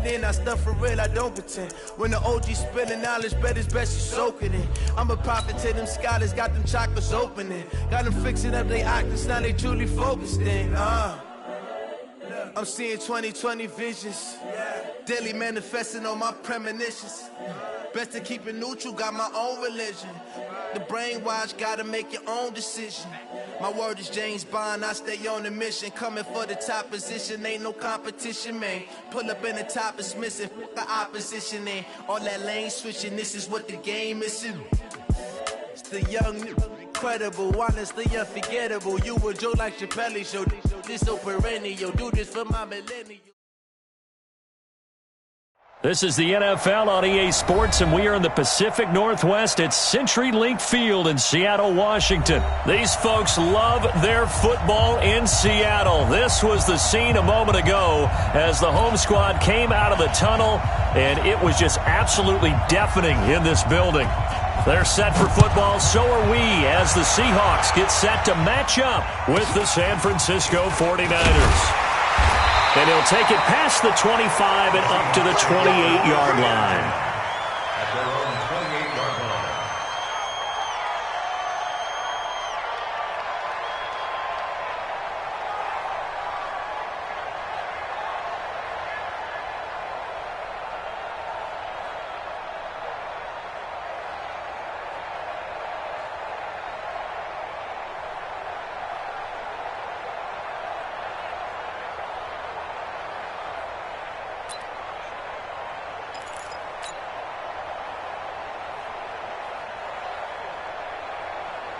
in. I stuff for real, I don't pretend. When the OG spilling knowledge, bet it's best you soak it in. I'm a prophet to them scholars, got them chakras opening. Got them fixing up they octaves, now they truly focused in. I'm seeing 2020 visions. Daily manifesting on my premonitions. Best to keep it neutral, got my own religion. The brainwash, gotta make your own decision. My word is James Bond, I stay on the mission. Coming for the top position, ain't no competition, man. Pull up in the top, it's missing, the opposition ain't. All that lane switching, this is what the game is. It's the young, incredible, honestly unforgettable. You a Joe like Chappelle show, this so perennial. Do this for my millennial. This is the NFL on EA Sports, and we are in the Pacific Northwest at CenturyLink Field in Seattle, Washington. These folks love their football in Seattle. This was the scene a moment ago as the home squad came out of the tunnel, and it was just absolutely deafening in this building. They're set for football, so are we, as the Seahawks get set to match up with the San Francisco 49ers. And he'll take it past the 25 and up to the 28-yard line. At their own 28-yard line.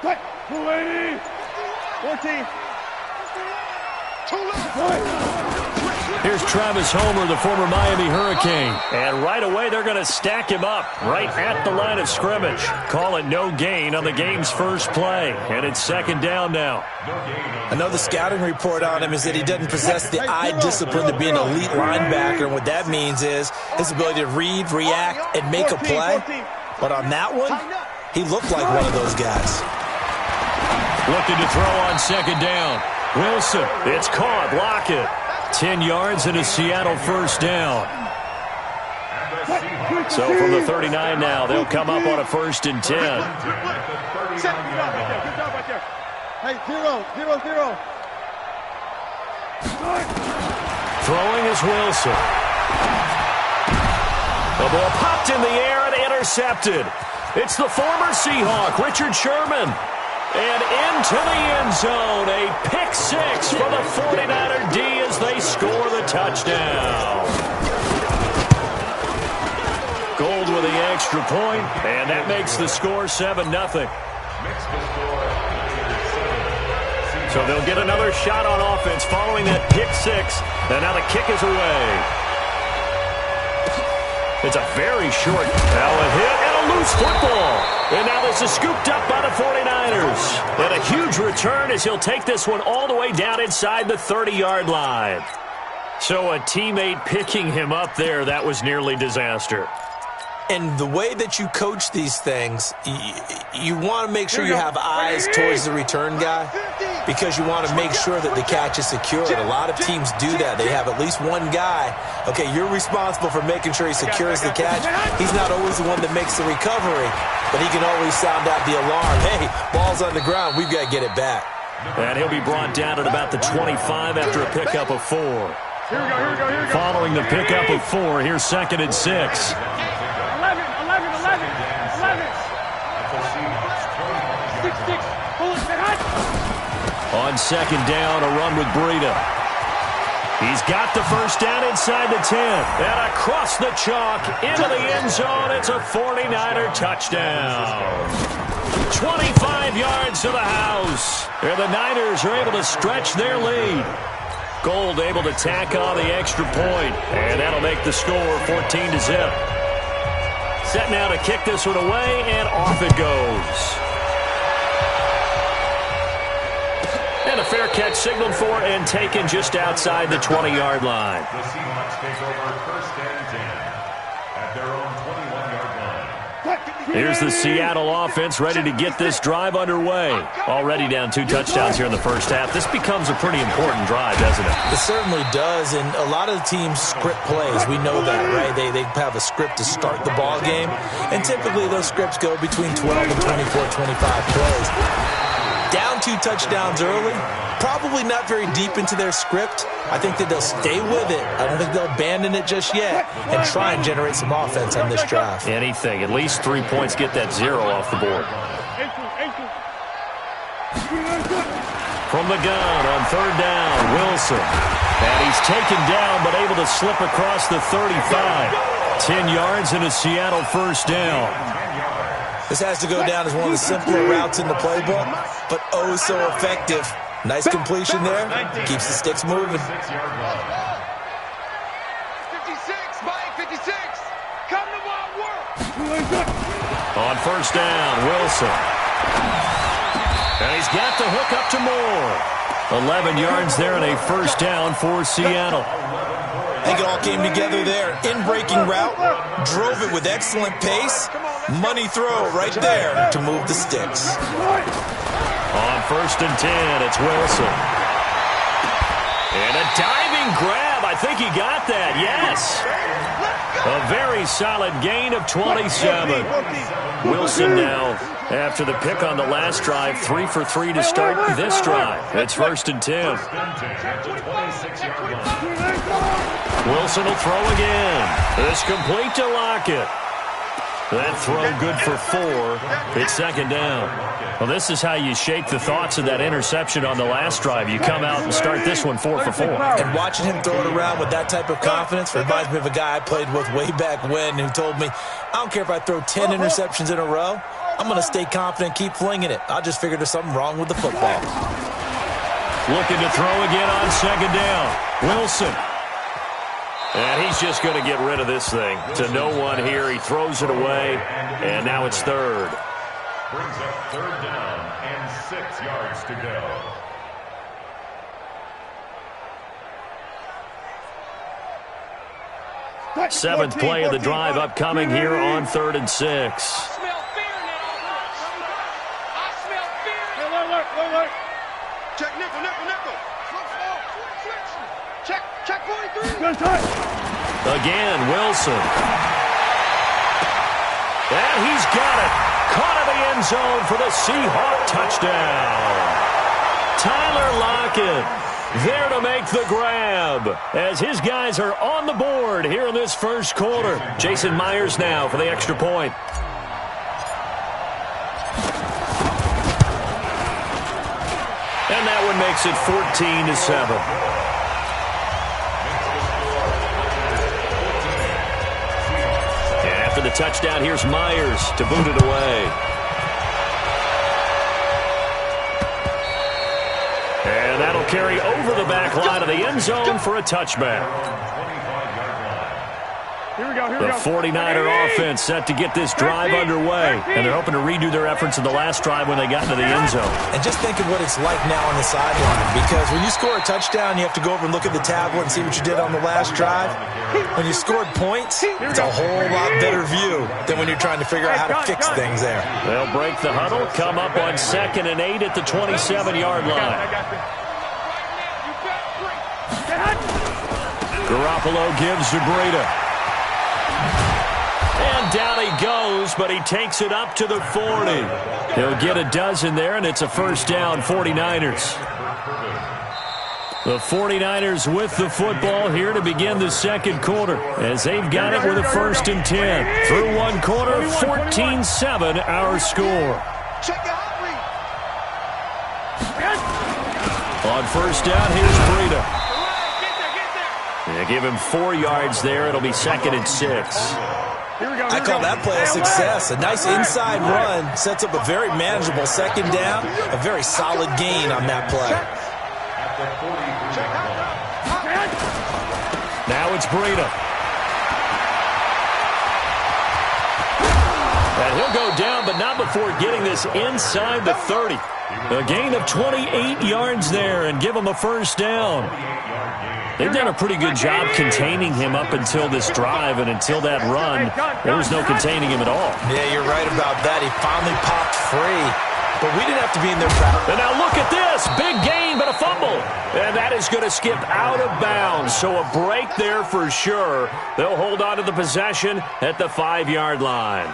Cut! 280! 14! Here's Travis Homer, the former Miami Hurricane. And right away, they're going to stack him up right at the line of scrimmage. Call it no gain on the game's first play. And it's second down now. Another scouting report on him is that he doesn't possess the eye discipline to be an elite linebacker. And what that means is his ability to read, react, and make a play. But on that one, he looked like one of those guys. Looking to throw on second down. Wilson, it's caught. Lockett. 10 yards and a Seattle first down. So from the 39 now, they'll come up on a 1st and 10. Good job right there. Hey, 0. Throwing is Wilson. The ball popped in the air and intercepted. It's the former Seahawk, Richard Sherman. And into the end zone, a pick six for the 49er D as they score the touchdown. Gold with the extra point, and that makes the score 7-0. So they'll get another shot on offense following that pick six, and now the kick is away. It's a very short hit and a loose football. And now this is scooped up by the 49ers. And a huge return as he'll take this one all the way down inside the 30-yard line. So a teammate picking him up there, that was nearly disaster. And the way that you coach these things, you want to make sure you have eyes towards the return guy because you want to make sure that the catch is secured. A lot of teams do that. They have at least one guy. Okay, you're responsible for making sure he secures the catch. He's not always the one that makes the recovery, but he can always sound out the alarm. Hey, ball's on the ground. We've got to get it back. And he'll be brought down at about the 25 after a pickup of 4. Following the pickup of 4, here's 2nd and 6. 6-6. On second down, a run with Breida. He's got the first down inside the 10. And across the chalk, into the end zone. It's a 49er touchdown. 25 yards to the house. And the Niners are able to stretch their lead. Gold able to tack on the extra point. And that'll make the score 14-0. Set now to kick this one away, and off it goes. And a fair catch signaled for and taken just outside the 20-yard line. The Seahawks take over 1st and 10 at their own 21-yard line. Here's the Seattle offense ready to get this drive underway. Already down 2 touchdowns here in the first half. This becomes a pretty important drive, doesn't it? It certainly does, and a lot of the teams script plays. We know that, right? They have a script to start the ball game, and typically those scripts go between 12 and 24, 25 plays. Down 2 touchdowns early, probably not very deep into their script. I think that they'll stay with it. I don't think they'll abandon it just yet and try and generate some offense on this drive. Anything. At least 3 points, get that 0 off the board. From the gun on 3rd down, Wilson. And he's taken down but able to slip across the 35. 10 yards and a Seattle first down. This has to go down as one of the simpler routes in the playbook, but oh so effective. Nice completion there. Keeps the sticks moving. 56, Mike, 56. Come to my work. On 1st down, Wilson. And he's got the hook up to Moore. 11 yards there and a first down for Seattle. I think it all came together there. In-breaking route, drove it with excellent pace. Money throw right there to move the sticks. On 1st and 10, it's Wilson. And a diving grab. I think he got that. Yes. A very solid gain of 27. Wilson now, after the pick on the last drive, 3 for 3 to start this drive. It's 1st and 10. Wilson will throw again. It's complete to Lockett. That throw good for 4. It's 2nd down. Well, this is how you shake the thoughts of that interception on the last drive. You come out and start this one 4 for 4. And watching him throw it around with that type of confidence reminds me of a guy I played with way back when who told me, I don't care if I throw 10 interceptions in a row. I'm going to stay confident, keep flinging it. I just figured there's something wrong with the football. Looking to throw again on 2nd down. Wilson. And he's just going to get rid of this thing. To no one here. He throws it away. And now it's 3rd. Brings up 3rd down and 6 yards to go. Seventh play of the drive upcoming here on 3rd and 6. I smell fear. Check nickel. Check 43. Again, Wilson. And he's got it. Caught in the end zone for the Seahawk touchdown. Tyler Lockett there to make the grab as his guys are on the board here in this first quarter. Jason Myers now for the extra point. And that one makes it 14-7. For the touchdown, here's Myers to boot it away. And that'll carry over the back line of the end zone for a touchback. The 49er offense set to get this drive underway. And they're hoping to redo their efforts in the last drive when they got into the end zone. And just think of what it's like now on the sideline. Because when you score a touchdown, you have to go over and look at the tablet and see what you did on the last drive. When you scored points, it's a whole lot better view than when you're trying to figure out how to fix things there. They'll break the huddle, come up on 2nd and 8 at the 27-yard line. Garoppolo gives to Breida. And down he goes, but he takes it up to the 40. He'll get a dozen there, and it's a first down, 49ers. The 49ers with the football here to begin the second quarter as they've got it with a 1st and 10. Through one quarter, 14-7 our score. On 1st down, here's Breida. They give him 4 yards there. It'll be 2nd and 6. I call that play a success. A nice inside run sets up a very manageable 2nd down. A very solid gain on that play. Now it's Breida. And he'll go down, but not before getting this inside the 30. A gain of 28 yards there and give him a first down. They've done a pretty good job containing him up until this drive, and until that run, there was no containing him at all. Yeah, you're right about that. He finally popped free, but we didn't have to be in their trap. And now look at this. Big gain, but a fumble. And that is going to skip out of bounds, so a break there for sure. They'll hold on to the possession at the 5-yard line.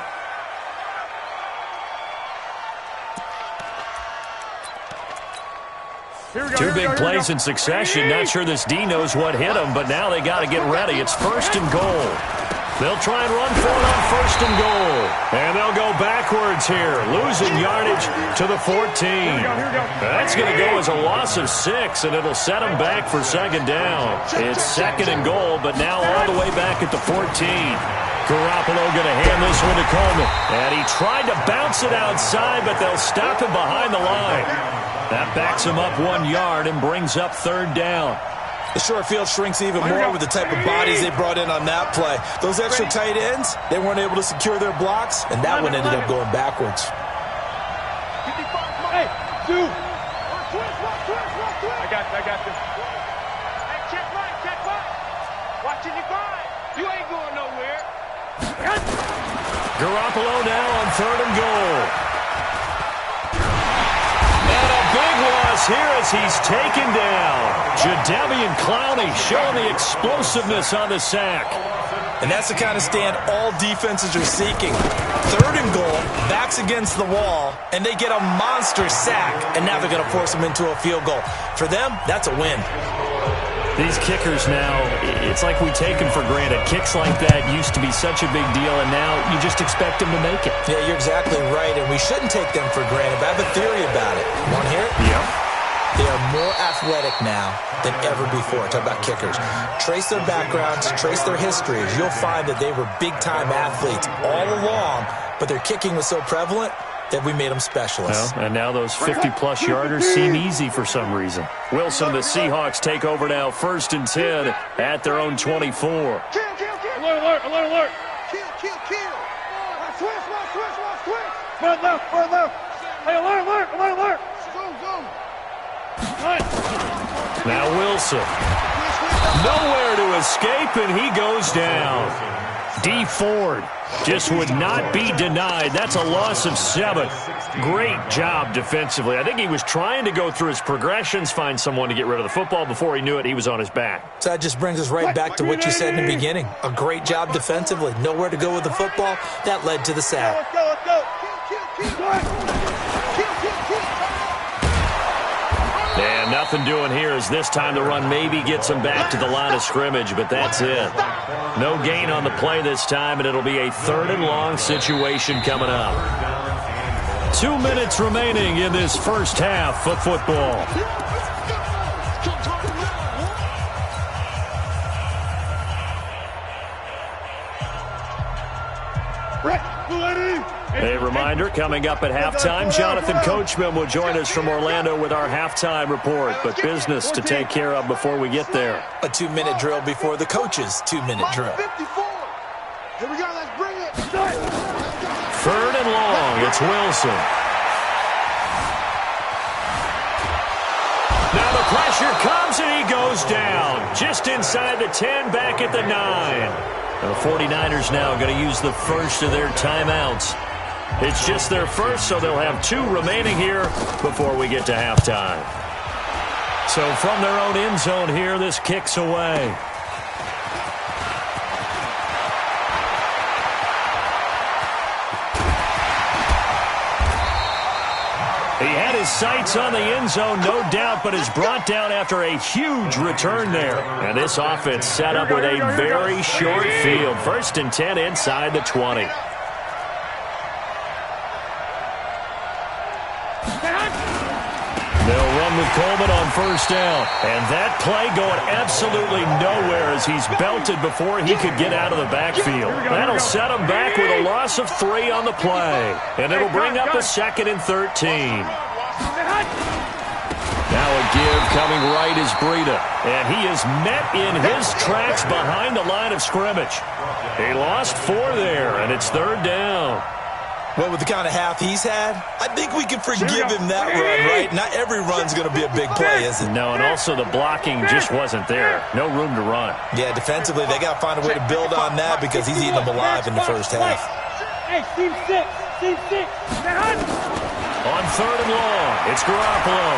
Two big plays in succession. Not sure this D knows what hit him, but now they got to get ready. It's 1st and goal. They'll try and run for it on 1st and goal. And they'll go backwards here, losing yardage to the 14. That's going to go as a loss of 6, and it'll set them back for 2nd down. It's 2nd and goal, but now all the way back at the 14. Garoppolo going to hand this one to Coleman. And he tried to bounce it outside, but they'll stop him behind the line. That backs him up 1 yard and brings up 3rd down. The short field shrinks even more with the type of bodies they brought in on that play. Those extra tight ends, they weren't able to secure their blocks, and that one ended up going backwards. Hey, dude. I got this. Hey, check right. Watching you find. You ain't going nowhere. Garoppolo now on 3rd and goal. And a big loss here as he's taken down. Jadeveon Clowney showing the explosiveness on the sack. And that's the kind of stand all defenses are seeking. 3rd and goal, backs against the wall, and they get a monster sack, and now they're going to force them into a field goal. For them, that's a win. These kickers now, it's like we take them for granted. Kicks like that used to be such a big deal, and now you just expect them to make it. Yeah, you're exactly right, and we shouldn't take them for granted, but I have a theory about it. You want to hear it? Yeah. They are more athletic now than ever before. Talk about kickers. Trace their backgrounds, trace their histories. You'll find that they were big-time athletes all along, but their kicking was so prevalent that we made them specialists. Well, and now those 50-plus yarders seem easy for some reason. Wilson, the Seahawks take over now, 1st and 10 at their own 24. Kill. Alert. Kill. Switch. Front left. Hey, alert. Go. Now Wilson. Nowhere to escape, and he goes down. D. Ford just would not be denied. That's a loss of 7. Great job defensively. I think he was trying to go through his progressions, find someone to get rid of the football. Before he knew it, he was on his back. So that just brings us right back to what you said in the beginning. A great job defensively. Nowhere to go with the football. That led to the sack. Let's go. And nothing doing here as this time the run maybe gets him back to the line of scrimmage, but that's it. No gain on the play this time, and it'll be a 3rd and long situation coming up. 2 minutes remaining in this first half of football. A reminder, coming up at halftime, Jonathan Coachman will join us from Orlando with our halftime report, but business to take care of before we get there. A 2-minute drill before the coach's 2-minute drill. 54. Here we go, let's bring it. 3rd and long, it's Wilson. Now the pressure comes and he goes down. Just inside the 10, back at the 9. And the 49ers now going to use the first of their timeouts. It's just their first, so they'll have 2 remaining here before we get to halftime. So from their own end zone here, this kicks away. He had his sights on the end zone, no doubt, but is brought down after a huge return there. And this offense set up with a very short field. 1st and 10 inside the 20. They'll run with Coleman on 1st down. And that play going absolutely nowhere as he's belted before he could get out of the backfield. That'll set him back with a loss of 3 on the play. And it'll bring up a 2nd and 13. Now a give coming right is Breida. And he is met in his tracks behind the line of scrimmage. He lost 4 there, and it's 3rd down. Well, with the kind of half he's had, I think we can forgive him that run, right? Not every run's going to be a big play, is it? No, and also the blocking just wasn't there. No room to run. Yeah, defensively, they got to find a way to build on that because he's eating them alive in the first half. Hey, team six. On 3rd and long, it's Garoppolo.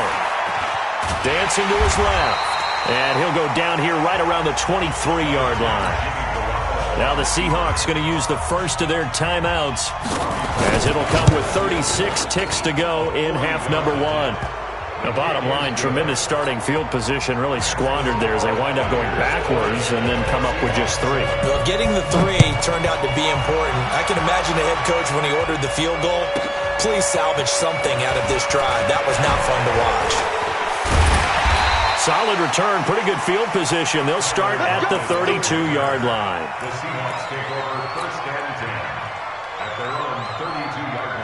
Dancing to his left. And he'll go down here right around the 23-yard line. Now the Seahawks going to use the first of their timeouts as it'll come with 36 ticks to go in half number 1. The bottom line, tremendous starting field position, really squandered there as they wind up going backwards and then come up with just 3. Well, getting the 3 turned out to be important. I can imagine the head coach when he ordered the field goal. Please salvage something out of this drive. That was not fun to watch. Solid return, pretty good field position. They'll start at the 32-yard line. The Seahawks take over 1st and 10 at their own 32-yard line.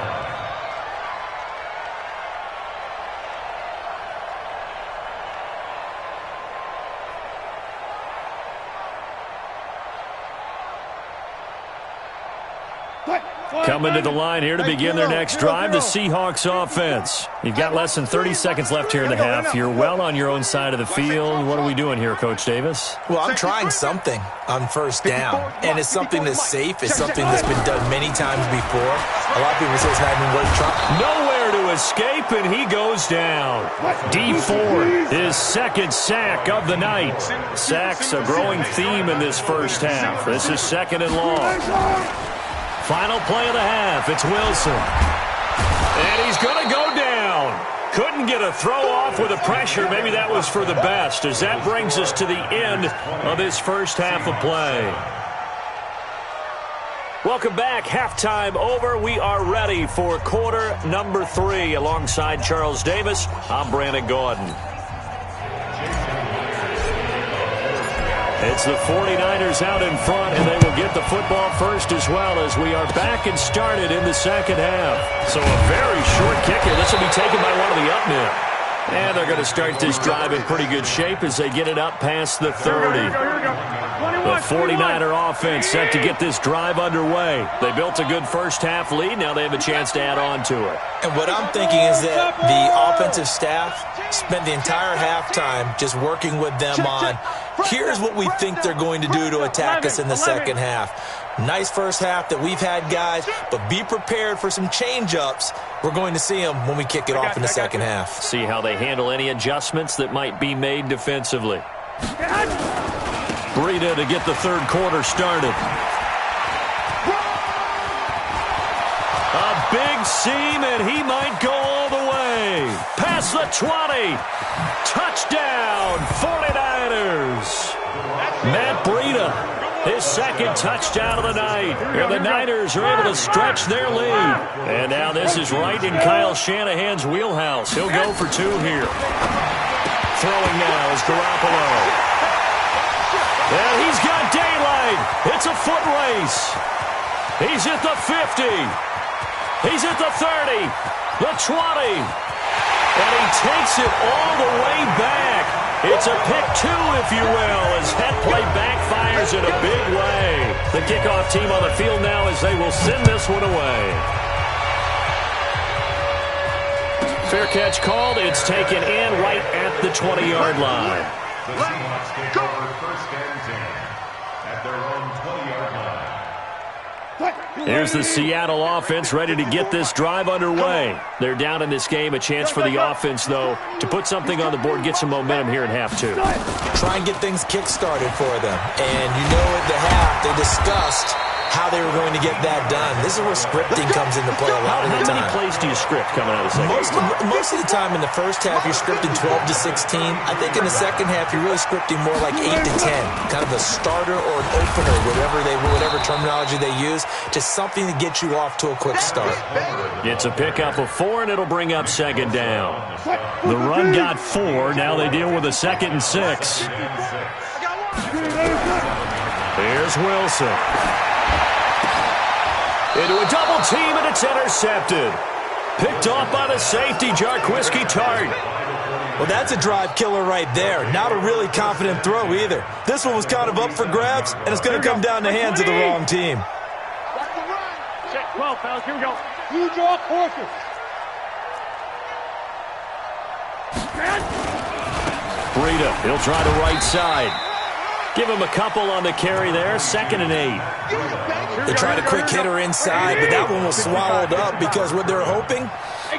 Coming to the line here to begin their next drive, the Seahawks offense. You've got less than 30 seconds left here in the half. You're well on your own side of the field. What are we doing here, Coach Davis? Well, I'm trying something on 1st down, and it's something that's safe. It's something that's been done many times before. A lot of people say it's not even worth trying. Nowhere to escape, and he goes down. D4, his 2nd sack of the night. Sacks a growing theme in this first half. This is 2nd and long. Final play of the half, it's Wilson. And he's going to go down. Couldn't get a throw off with the pressure. Maybe that was for the best, as that brings us to the end of this first half of play. Welcome back. Halftime over. We are ready for quarter number 3. Alongside Charles Davis, I'm Brandon Gordon. It's the 49ers out in front, and they will get the football first as well as we are back and started in the second half. So a very short kicker. This will be taken by one of the up men. And they're going to start this drive in pretty good shape as they get it up past the 30. The 49er offense set to get this drive underway. They built a good first half lead. Now they have a chance to add on to it. And what I'm thinking is that the offensive staff spent the entire halftime just working with them on, here's what we think they're going to do to attack us in the second half. Nice first half that we've had, guys, but be prepared for some change-ups. We're going to see them when we kick it off in the second half. See how they handle any adjustments that might be made defensively. Breida to get the third quarter started. A big seam, and he might go all the way. Past the 20. Touchdown, 49ers. Matt Breida, his 2nd touchdown of the night. And the Niners are able to stretch their lead. And now this is right in Kyle Shanahan's wheelhouse. He'll go for 2 here. Throwing now is Garoppolo. And he's got daylight. It's a foot race. He's at the 50. He's at the 30. The 20. And he takes it all the way back. It's a pick 2, if you will, as that play backfires in a big way. The kickoff team on the field now as they will send this one away. Fair catch called. It's taken in right at the 20-yard line. The Seahawks take over 1st and 10 at their own 20-yard line. Here's the Seattle offense ready to get this drive underway. They're down in this game. A chance for the offense, though, to put something on the board, get some momentum here in half 2. Try and get things kick-started for them. And you know at the half they discussed how they were going to get that done. This is where scripting comes into play a lot of the time. How many plays do you script coming out of the second? Most of the time in the first half, you're scripting 12 to 16. I think in the second half, you're really scripting more like 8 to 10. Kind of a starter or an opener, whatever terminology they use. Just something to get you off to a quick start. It's a pickup of 4, and it'll bring up 2nd down. The run got 4. Now they deal with a 2nd and 6. Here's Wilson. Into a double team, and it's intercepted. Picked off by the safety, Jarquiski Tart. Well, that's a drive killer right there. Not a really confident throw either. This one was kind of up for grabs, and it's going to come down the hands of the wrong team. 12, fellas. Here we go. You draw courses. Breida, he'll try the right side. Give him a couple on the carry there. 2nd and 8. They tried a quick hitter inside, but that one was swallowed up because what they're hoping,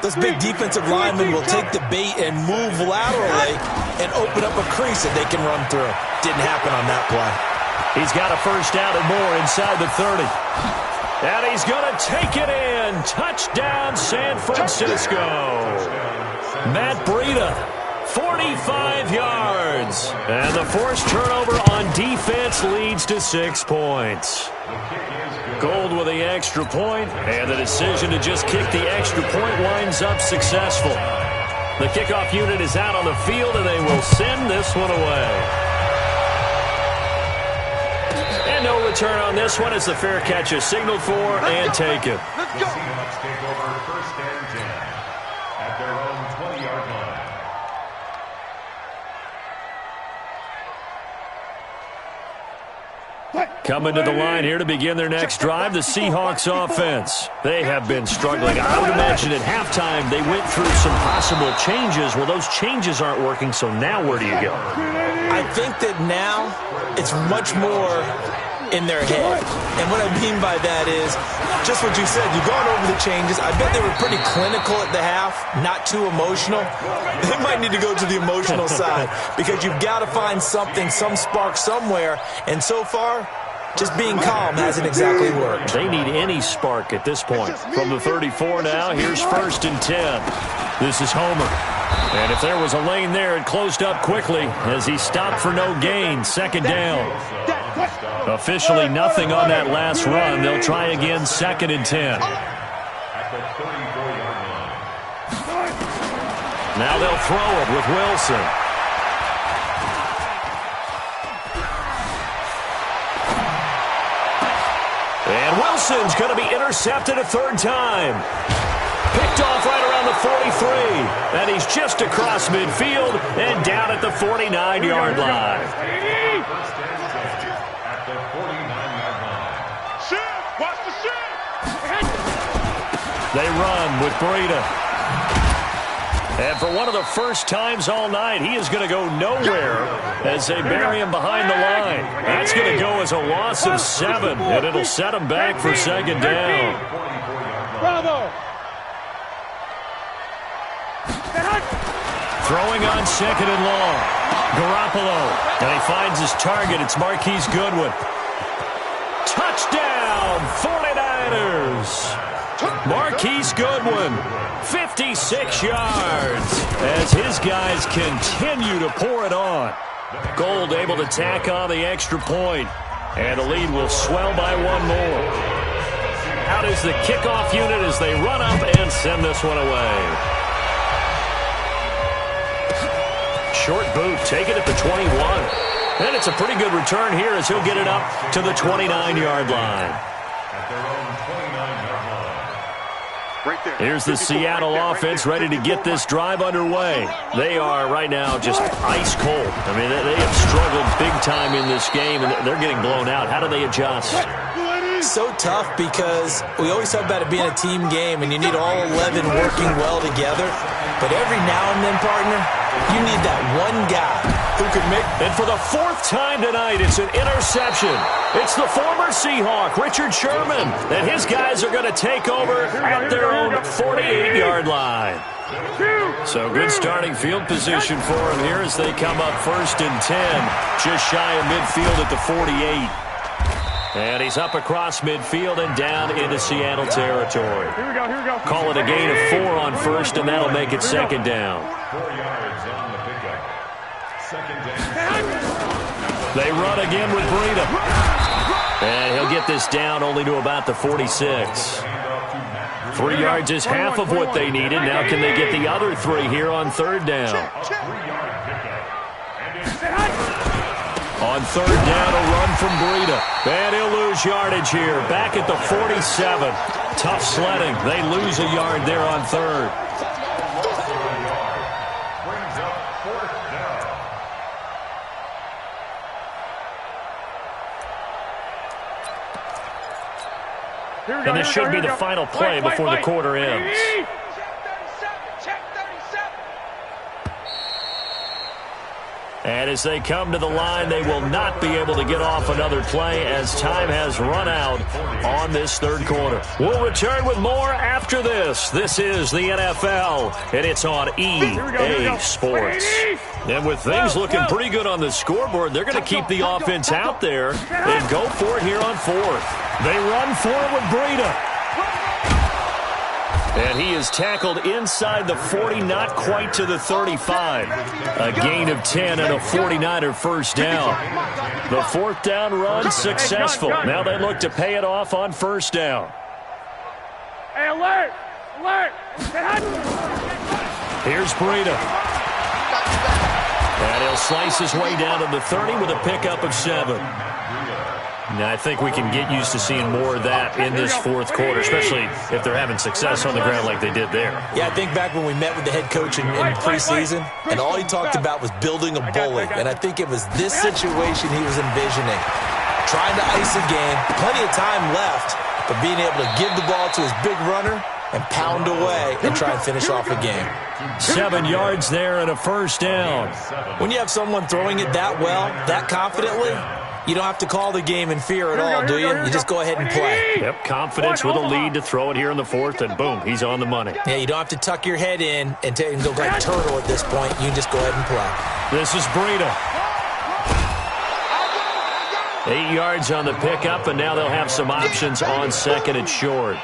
those big defensive linemen will take the bait and move laterally and open up a crease that they can run through. Didn't happen on that play. He's got a first down and more inside the 30. And he's going to take it in. Touchdown, San Francisco. Matt Breida, 45 yards. And the forced turnover on defense leads to 6 points. Gold with the extra point, and the decision to just kick the extra point winds up successful. The kickoff unit is out on the field, and they will send this one away. And no return on this one as the fair catch is signaled for and taken. Let's go. Seahawks take over 1st and 10 at their own 20-yard line. Coming to the line here to begin their next drive, the Seahawks offense. They have been struggling. I would imagine at halftime they went through some possible changes. Well, those changes aren't working, so now where do you go? I think that now it's much more in their head. And what I mean by that is just what you said. You've gone over the changes. I bet they were pretty clinical at the half, not too emotional. They might need to go to the emotional side because you've got to find something, some spark somewhere. And so far, just being calm hasn't exactly worked. They need any spark at this point. From the 34 now, here's 1st and 10. This is Homer. And if there was a lane there, it closed up quickly as he stopped for no gain. 2nd down. Officially nothing on that last run. They'll try again 2nd and 10. Now they'll throw it with Wilson. And Wilson's going to be intercepted a 3rd time. Picked off right around the 43. And he's just across midfield and down at the 49-yard line. At the 49-yard line. Watch the shit. They run with Breida. And for one of the first times all night, he is going to go nowhere as they bury him behind the line. That's going to go as a loss of 7, and it'll set him back for 2nd down. Bravo. Throwing on 2nd and long. Garoppolo. And he finds his target. It's Marquise Goodwin. Touchdown, 49ers. Marquise Goodwin, 56 yards as his guys continue to pour it on. Gold able to tack on the extra point, and the lead will swell by 1 more. Out is the kickoff unit as they run up and send this one away. Short boot, take it at the 21. And it's a pretty good return here as he'll get it up to the 29-yard line. At their own 29-yard line. Here's the Seattle offense ready to get this drive underway. They are right now just ice cold. I mean, they have struggled big time in this game, and they're getting blown out. How do they adjust? So tough because we always talk about it being a team game, and you need all 11 working well together. But every now and then, partner, you need that one guy who can make. And for the 4th time tonight, it's an interception. It's the former Seahawk, Richard Sherman, and his guys are going to take over at their own 48-yard line. So good starting field position for them here as they come up 1st and 10, just shy of midfield at the 48. And he's up across midfield and down into Seattle territory. Here we go. Call it a gain of 4 on 1st, and that'll make it 2nd down. 4 yards on the pickup. 2nd down. They run again with Breida. And he'll get this down only to about the 46. 3 yards is half of what they needed. Now can they get the other 3 here on 3rd down? On 3rd down, a run from Breida. And he'll lose yardage here. Back at the 47. Tough sledding. They lose a yard there on 3rd. Brings up 4th down. And this should be the final play before the quarter ends. And as they come to the line, they will not be able to get off another play as time has run out on this third quarter. We'll return with more after this. This is the NFL, and it's on EA Sports. And with things looking pretty good on the scoreboard, they're going to keep the offense out there and go for it here on fourth. They run for it with Breida. And he is tackled inside the 40, not quite to the 35. A gain of 10 and a 49er first down. The fourth down run successful. Now they look to pay it off on first down. Hey, alert! Alert! Here's Breida. And he'll slice his way down to the 30 with a pickup of 7. Now, I think we can get used to seeing more of that in this fourth quarter, especially if they're having success on the ground like they did there. Yeah, I think back when we met with the head coach in preseason, and all he talked about was building a bully. And I think it was this situation he was envisioning. Trying to ice a game, plenty of time left, but being able to give the ball to his big runner and pound away and try and finish off a game. 7 yards there and a first down. When you have someone throwing it that well, that confidently, you don't have to call the game in fear at all, do you? You just go ahead and play. Yep, confidence with a lead to throw it here in the fourth, and boom, he's on the money. Yeah, you don't have to tuck your head in and go like turtle at this point. You can just go ahead and play. This is Breida. 8 yards on the pickup, and now they'll have some options on second and short.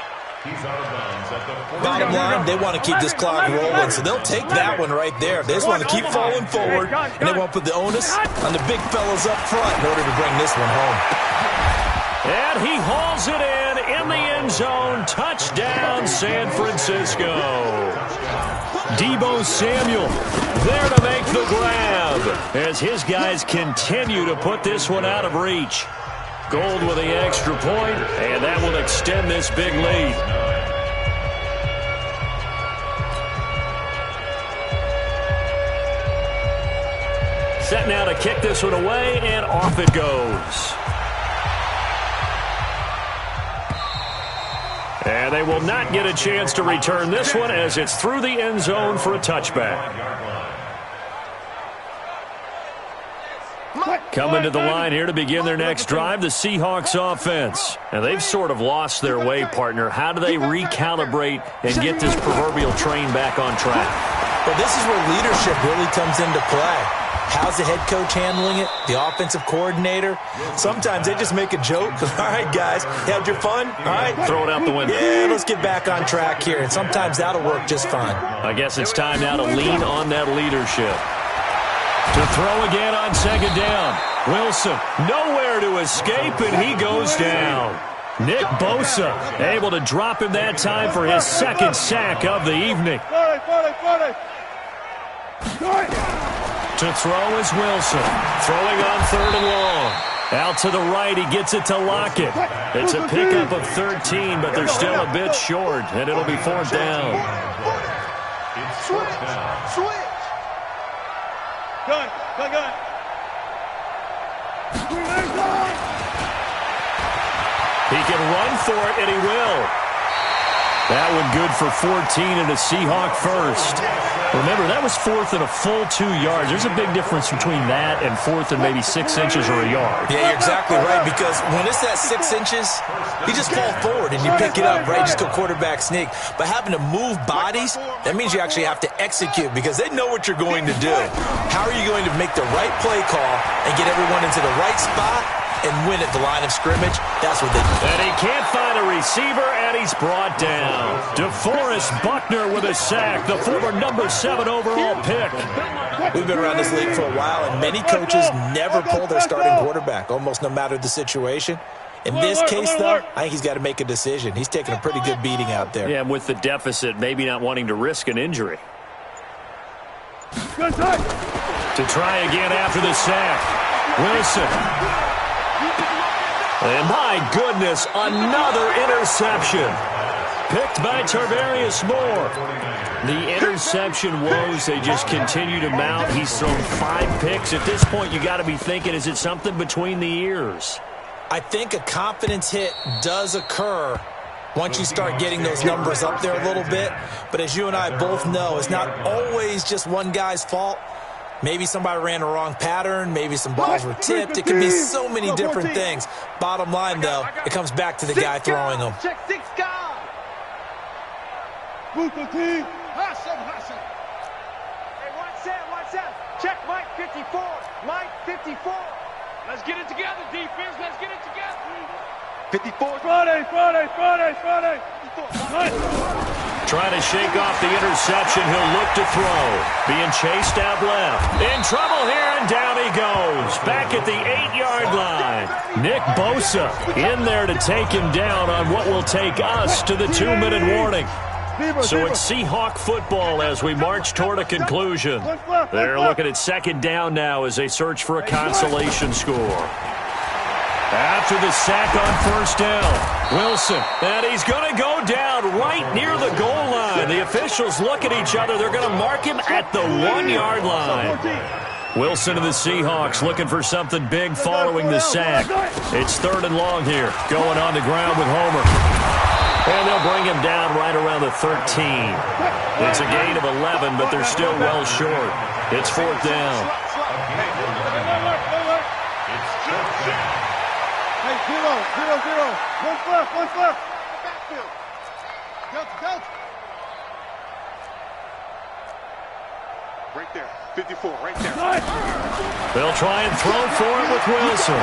Bottom line, they want to keep this clock rolling, so they'll take that one right there. They just want to keep falling forward, and they want to put the onus on the big fellas up front in order to bring this one home. And he hauls it in the end zone. Touchdown, San Francisco. Deebo Samuel there to make the grab as his guys continue to put this one out of reach. Gold with the extra point, and that will extend this big lead. Set now to kick this one away, and off it goes. And they will not get a chance to return this one as it's through the end zone for a touchback. Coming to the line here to begin their next drive, the Seahawks offense. And they've sort of lost their way, partner. How do they recalibrate and get this proverbial train back on track? Well, this is where leadership really comes into play. How's the head coach handling it? The offensive coordinator? Sometimes they just make a joke. All right, guys, you had your fun? All right. Throw it out the window. Yeah, let's get back on track here. And sometimes that'll work just fine. I guess it's time now to lean on that leadership. To throw again on second down. Wilson, nowhere to escape, and he goes down. Nick Bosa able to drop him that time for his second sack of the evening. To throw is Wilson. Throwing on third and long. Out to the right, he gets it to Lockett. It's a pickup of 13, but they're still a bit short, and it'll be fourth down. Switch. Gun. He can run for it, and he will. That one good for 14 and a Seahawk first. Remember, that was fourth and a full 2 yards. There's a big difference between that and fourth and maybe 6 inches or a yard. Yeah, you're exactly right, because when it's that 6 inches, you just fall forward and you pick it up, right? Just go quarterback sneak. But having to move bodies, that means you actually have to execute because they know what you're going to do. How are you going to make the right play call and get everyone into the right spot and win at the line of scrimmage? That's what they do. And he can't find a receiver, and he's brought down. DeForest Buckner with a sack, the former number 7 overall pick. We've been around this league for a while, and many coaches never pull their starting quarterback, almost no matter the situation. In this case, though, I think he's got to make a decision. He's taking a pretty good beating out there. Yeah, and with the deficit, maybe not wanting to risk an injury. To try again after the sack. Wilson. And my goodness, another interception. Picked by Tarvarius Moore. The interception woes, they just continue to mount. He's thrown 5 picks. At this point, you got to be thinking, is it something between the ears? I think a confidence hit does occur once you start getting those numbers up there a little bit. But as you and I both know, it's not always just one guy's fault. Maybe somebody ran the wrong pattern. Maybe some balls were tipped. It could be so many different things. Bottom line, though, it comes back to the guy throwing them. Check 6 guard. Hey, watch out. Check Mike 54. Mike 54. Let's get it together, defense. Let's get it together. 54. Friday. Trying to shake off the interception. He'll look to throw. Being chased out left. In trouble here, and down he goes. Back at the 8-yard line. Nick Bosa in there to take him down on what will take us to the 2-minute warning. So it's Seahawk football as we march toward a conclusion. They're looking at second down now as they search for a consolation score. After the sack on first down, Wilson, and he's going to go down right near the goal line. The officials look at each other. They're going to mark him at the 1-yard line. Wilson of the Seahawks looking for something big following the sack. It's 3rd and long here, going on the ground with Homer. And they'll bring him down right around the 13. It's a gain of 11, but they're still well short. It's 4th down. Hey, 0. 1 left. Backfield. Go. Right there. 54, right there. They'll try and throw for it with Wilson.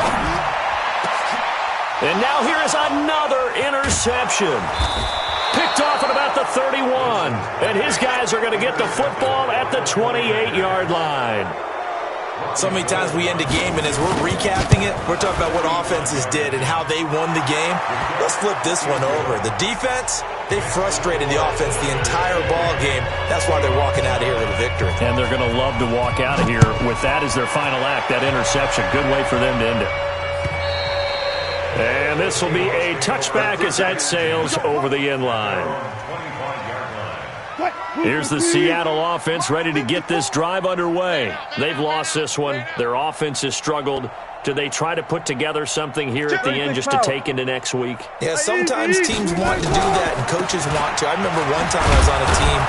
And now here is another interception. Picked off at about the 31. And his guys are going to get the football at the 28-yard line. So many times we end a game, and as we're recapping it, we're talking about what offenses did and how they won the game. Let's flip this one over. The defense, they frustrated the offense the entire ball game. That's why they're walking out of here with a victory. And they're going to love to walk out of here with that as their final act, that interception. Good way for them to end it. And this will be a touchback as that sails over the end line. Here's the Seattle offense ready to get this drive underway. They've lost this one. Their offense has struggled. Do they try to put together something here at the end just to take into next week? Yeah, sometimes teams want to do that and coaches want to. I remember one time I was on a team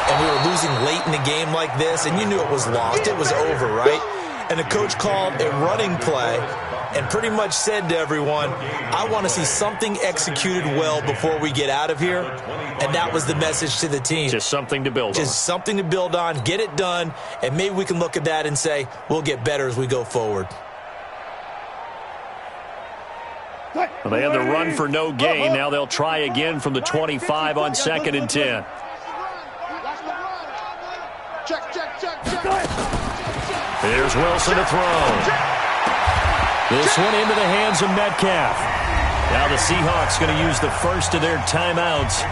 and we were losing late in the game like this, and you knew it was lost. It was over, right? And the coach called a running play and pretty much said to everyone, I want to see something executed well before we get out of here. And that was the message to the team. Just something to build on. Just something to build on, get it done, and maybe we can look at that and say, we'll get better as we go forward. Well, they had the run for no gain. Now they'll try again from the 25 on 2nd and 10. Here's Wilson to throw. This one into the hands of Metcalf. Now the Seahawks going to use the first of their timeouts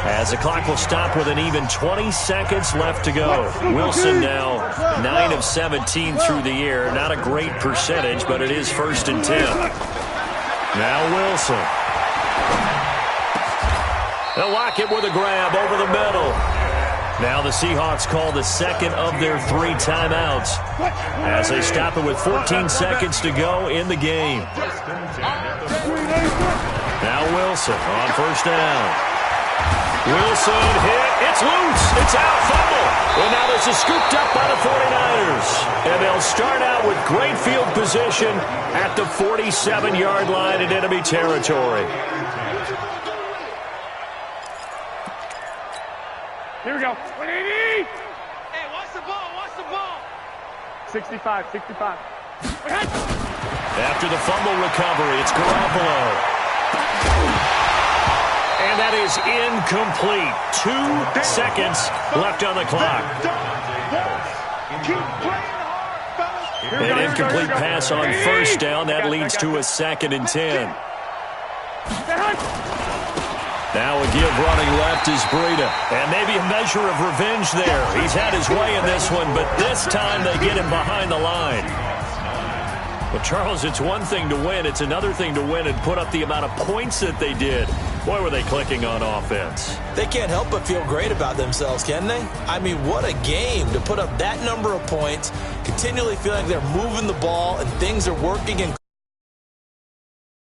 as the clock will stop with an even 20 seconds left to go. Wilson now 9 of 17 through the air. Not a great percentage, but it is 1st and 10. Now Wilson. They'll lock it with a grab over the middle. Now the Seahawks call the second of their 3 timeouts as they stop it with 14 seconds to go in the game. Now Wilson on first down. Wilson hit. It's loose. It's out. Fumble. And now this is scooped up by the 49ers. And they'll start out with great field position at the 47-yard line in enemy territory. Here we go. 180. Hey, watch the ball. 65. After the fumble recovery, it's Garoppolo. And that is incomplete. 2 seconds left on the clock. An incomplete pass on first down. That leads to a 2nd and 10. Now a give running left is Breida. And maybe a measure of revenge there. He's had his way in this one, but this time they get him behind the line. But, Charles, it's one thing to win. It's another thing to win and put up the amount of points that they did. Boy, were they clicking on offense. They can't help but feel great about themselves, can they? I mean, what a game to put up that number of points, continually feeling like they're moving the ball and things are working and